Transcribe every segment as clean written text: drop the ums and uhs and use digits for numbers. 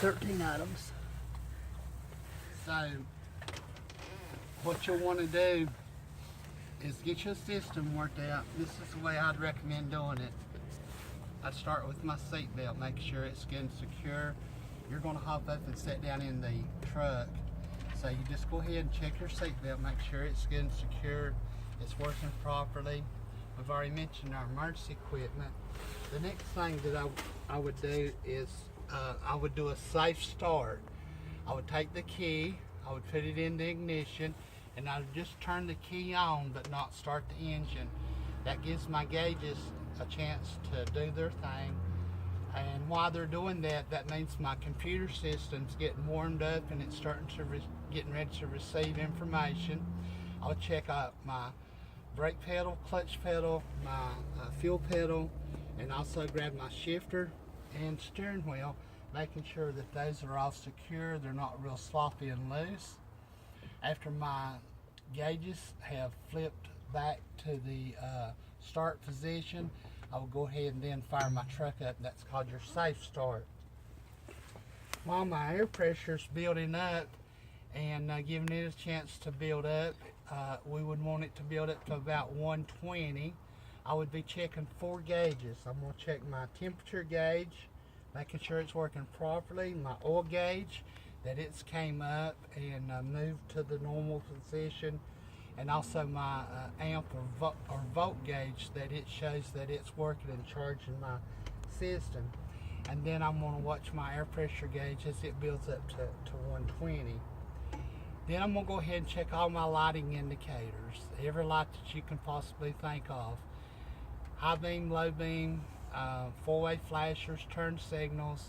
13 items. So, what you'll want to do is get your system worked out. This is the way I'd recommend doing it. I'd start with my seat belt, make sure it's good and secure. You're going to hop up and sit down in the truck. So you just go ahead and check your seat belt, make sure it's good and secure, it's working properly. I've already mentioned our emergency equipment. The next thing that I would do is I would do a safe start. I would take the key, I would put it in the ignition, and I would just turn the key on but not start the engine. That gives my gauges a chance to do their thing. And while they're doing that, that means my computer system's getting warmed up and it's starting to getting ready to receive information. I'll check out my brake pedal, clutch pedal, my fuel pedal, and also grab my shifter and steering wheel, making sure that those are all secure, they're not real sloppy and loose. After my gauges have flipped back to the start position, I will go ahead and then fire my truck up. That's called your safe start. While my air pressure is building up and giving it a chance to build up, we would want it to build up to about 120. I would be checking 4 gauges. I'm going to check my temperature gauge, making sure it's working properly, my oil gauge, that it's came up and moved to the normal position, and also my amp or volt gauge, that it shows that it's working and charging my system. And then I'm going to watch my air pressure gauge as it builds up to 120. Then I'm going to go ahead and check all my lighting indicators, every light that you can possibly think of. High beam, low beam, 4-way flashers, turn signals,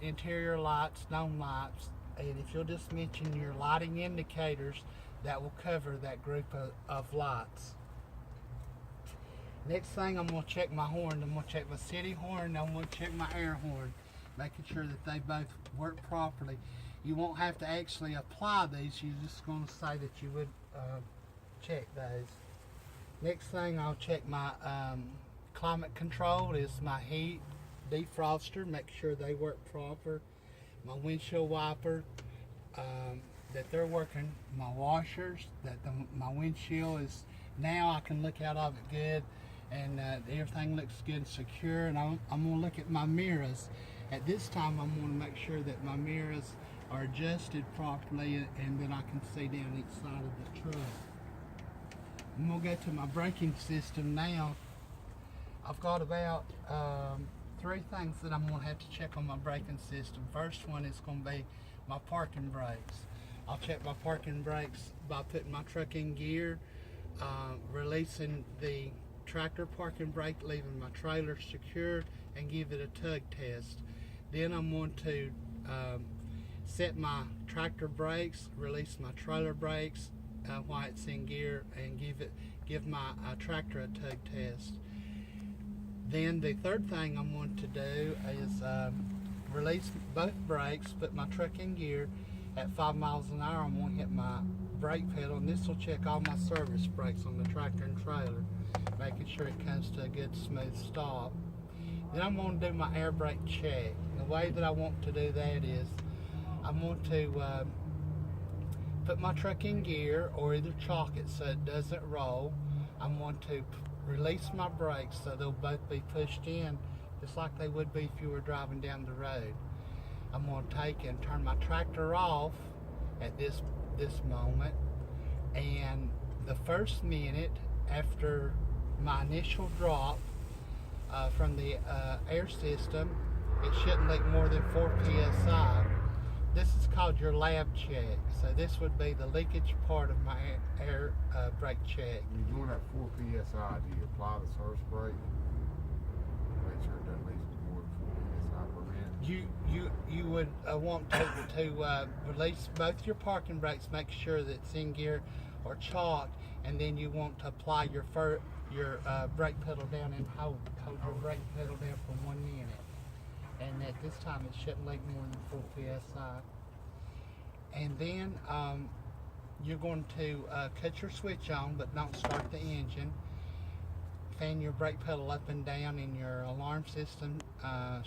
interior lights, dome lights, and if you'll just mention your lighting indicators, that will cover that group of lights. Next thing, I'm going to check my horn. I'm going to check my city horn, and I'm going to check my air horn, making sure that they both work properly. You won't have to actually apply these, you're just going to say that you would check those. Next thing, I'll check my climate control, is my heat defroster, make sure they work proper. My windshield wiper, that they're working. My washers, that my windshield is, now I can look out of it good, and everything looks good and secure. And I'm going to look at my mirrors. At this time, I'm going to make sure that my mirrors are adjusted properly and that I can see down each side of the truck. I'm going to go to my braking system now. I've got about 3 things that I'm going to have to check on my braking system. First one is going to be my parking brakes. I'll check my parking brakes by putting my truck in gear, releasing the tractor parking brake, leaving my trailer secured, and give it a tug test. Then I'm going to set my tractor brakes, release my trailer brakes while it's in gear, and give my tractor a tug test. Then the third thing I'm going to do is release both brakes, put my truck in gear. At 5 miles an hour, I'm going to hit my brake pedal, and this will check all my service brakes on the tractor and trailer, making sure it comes to a good smooth stop. Then I'm going to do my air brake check. The way that I want to do that is I'm going to put my truck in gear, or either chalk it so it doesn't roll. I'm going to release my brakes so they'll both be pushed in just like they would be if you were driving down the road. I'm going to take and turn my tractor off at this moment, and the first minute after my initial drop from the air system, it shouldn't leak more than 4 psi. This is called your lab check. So this would be the leakage part of my air brake check. When you're doing that 4 psi, do you apply the surface brake? Make sure it doesn't leak more than 4 psi per minute. You would want to release both your parking brakes, make sure that it's in gear or chalk, and then you want to apply your brake pedal down and hold your brake pedal down for 1 minute. And at this time, it shouldn't leak more than 4 psi. And then you're going to cut your switch on, but don't start the engine. fan your brake pedal up and down, and your alarm system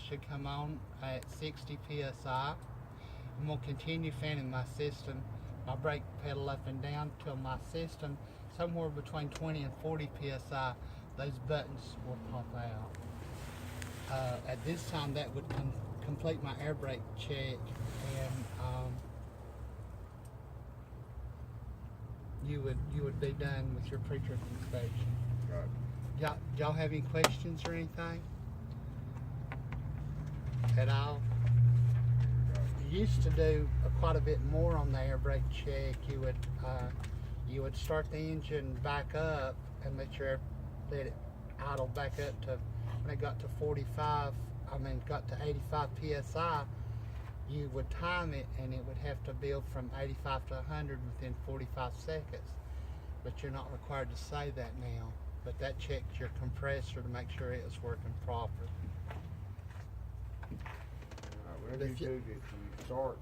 should come on at 60 psi. I'm going to continue fanning my system, my brake pedal up and down till my system somewhere between 20 and 40 psi. Those buttons will pop out. At this time, that would complete my air brake check, and you would be done with your pre-trip inspection. Got it. Y'all have any questions or anything at all? You used to do quite a bit more on the air brake check. You would start the engine back up and let it idle back up to, when it got to 85 psi, you would time it, and it would have to build from 85 to 100 within 45 seconds. But you're not required to say that now. But that checks your compressor to make sure it was working properly. Whenever you do this, you start